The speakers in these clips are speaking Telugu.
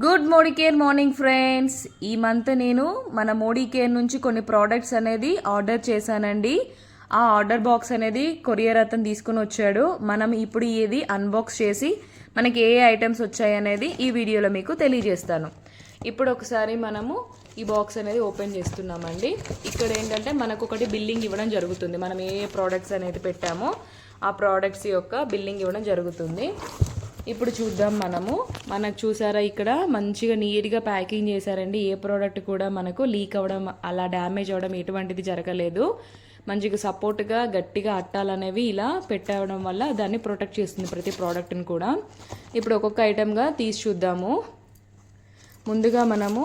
Good morning friends. ఈ మంత్ నేను మన మోడీ కేర్ నుంచి కొన్ని ప్రోడక్ట్స్ అనేది ఆర్డర్ చేశానండి. ఆ ఆర్డర్ బాక్స్ అనేది కొరియర్ అతను తీసుకుని వచ్చాడు. మనం ఇప్పుడు ఇది అన్బాక్స్ చేసి మనకి ఏ ఐటమ్స్ వచ్చాయి అనేది ఈ వీడియోలో మీకు తెలియజేస్తాను. ఇప్పుడు ఒకసారి మనము ఈ బాక్స్ అనేది ఓపెన్ చేస్తున్నామండి. ఇక్కడ ఏంటంటే మనకు ఒకటి బిల్లింగ్ ఇవ్వడం జరుగుతుంది. మనం ఏ ప్రోడక్ట్స్ అనేది పెట్టామో ఆ ప్రోడక్ట్స్ యొక్క బిల్లింగ్ ఇవ్వడం జరుగుతుంది. ఇప్పుడు చూద్దాం. మనకు చూసారా, ఇక్కడ మంచిగా నీట్గా ప్యాకింగ్ చేశారండి. ఏ ప్రోడక్ట్ కూడా మనకు లీక్ అవ్వడం అలా డ్యామేజ్ అవ్వడం ఎటువంటిది జరగలేదు. మంచిగా సపోర్ట్గా గట్టిగా అట్టాలనేవి ఇలా పెట్టడం వల్ల దాన్ని ప్రొటెక్ట్ చేస్తుంది ప్రతి ప్రోడక్ట్ని కూడా. ఇప్పుడు ఒక్కొక్క ఐటెంగా తీసి చూద్దాము. ముందుగా మనము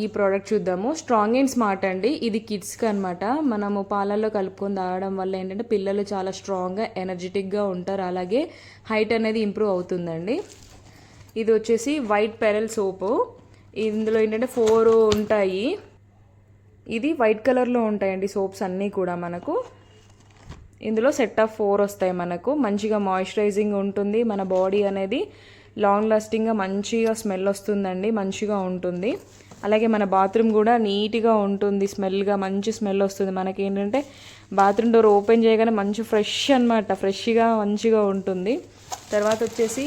ఈ ప్రోడక్ట్ చూద్దాము. స్ట్రాంగ్ అండ్ స్మార్ట్ అండి. ఇది కిడ్స్కి అనమాట. మనము పాలల్లో కలుపుకొని తాగడం వల్ల ఏంటంటే పిల్లలు చాలా స్ట్రాంగ్గా ఎనర్జెటిక్గా ఉంటారు. అలాగే హైట్ అనేది ఇంప్రూవ్ అవుతుందండి. ఇది వచ్చేసి వైట్ పెరల్ సోపు. ఇందులో ఏంటంటే 4 ఉంటాయి. ఇది వైట్ కలర్లో ఉంటాయండి సోప్స్ అన్నీ కూడా. మనకు ఇందులో సెట్ ఆఫ్ 4 వస్తాయి. మనకు మంచిగా మాయిశ్చరైజింగ్ ఉంటుంది. మన బాడీ అనేది లాంగ్ లాస్టింగ్గా మంచిగా స్మెల్ వస్తుందండి. మంచిగా ఉంటుంది. అలాగే మన బాత్రూమ్ కూడా నీట్గా ఉంటుంది. స్మెల్గా మంచి స్మెల్ వస్తుంది. మనకి ఏంటంటే బాత్రూమ్ డోర్ ఓపెన్ చేయగానే మంచి ఫ్రెష్ అనమాట. ఫ్రెష్గా మంచిగా ఉంటుంది. తర్వాత వచ్చేసి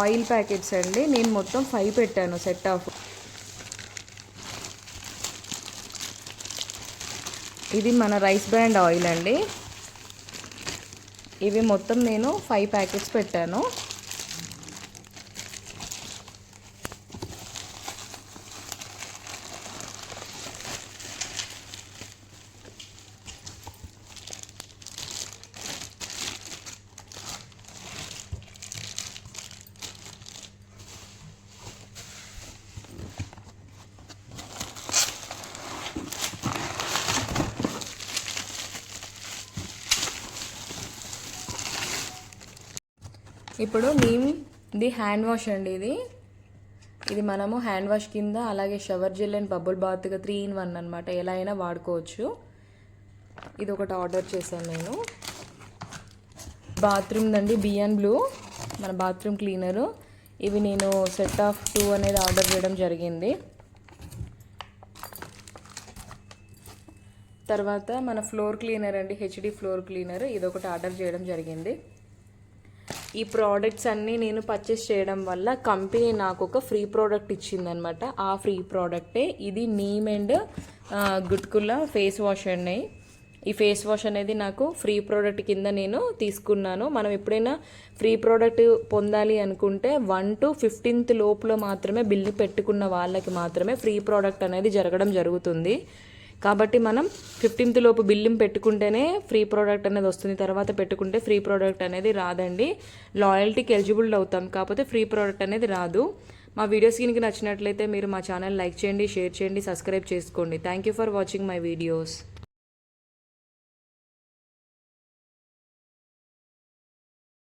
ఆయిల్ ప్యాకెట్స్ అండి. నేను మొత్తం 5 పెట్టాను సెట్ ఆఫ్. ఇది మన రైస్ బ్రాండ్ ఆయిల్ అండి. ఇవి మొత్తం నేను 5 ప్యాకెట్స్ పెట్టాను. ఇప్పుడు ఇది హ్యాండ్ వాష్ అండి. ఇది మనము హ్యాండ్ వాష్ కింద, అలాగే షవర్ జెల్ అండ్ బబుల్ బాత్గా 3 in 1 అనమాట. ఎలా అయినా వాడుకోవచ్చు. ఇది ఒకటి ఆర్డర్ చేశాను నేను. బాత్రూమ్ దండి బియాన్ బ్లూ, మన బాత్రూమ్ క్లీనరు. ఇవి నేను సెట్ ఆఫ్ 2 అనేది ఆర్డర్ చేయడం జరిగింది. తర్వాత మన ఫ్లోర్ క్లీనర్ అండి, హెచ్డి ఫ్లోర్ క్లీనర్. ఇది ఒకటి ఆర్డర్ చేయడం జరిగింది. ఈ ప్రోడక్ట్స్ అన్నీ నేను పర్చేస్ చేయడం వల్ల కంపెనీ నాకు ఒక ఫ్రీ ప్రోడక్ట్ ఇచ్చిందనమాట. ఆ ఫ్రీ ప్రోడక్టే ఇది నీమ్ అండ్ గుట్కుల ఫేస్ వాష్ అండి. ఈ ఫేస్ వాష్ అనేది నాకు ఫ్రీ ప్రోడక్ట్ కింద నేను తీసుకున్నాను. మనం ఎప్పుడైనా ఫ్రీ ప్రోడక్ట్ పొందాలి అనుకుంటే 1 to 15th లోపల మాత్రమే బిల్లు పెట్టుకున్న వాళ్ళకి మాత్రమే ఫ్రీ ప్రోడక్ట్ అనేది జరగడం జరుగుతుంది. కాబట్టి మనం 15th లోపు బిల్లింగ్ పెట్టుకుంటేనే ఫ్రీ ప్రోడక్ట్ అనేది వస్తుంది. తర్వాత పెట్టుకుంటే ఫ్రీ ప్రోడక్ట్ అనేది రాదండి. లాయల్టీకి ఎలిజిబుల్ అవుతాం, కాకపోతే ఫ్రీ ప్రోడక్ట్ అనేది రాదు. మా వీడియోస్ కనుక నచ్చినట్లయితే మీరు మా ఛానల్ లైక్ చేయండి, షేర్ చేయండి, సబ్స్క్రైబ్ చేసుకోండి. Thank you for watching my videos.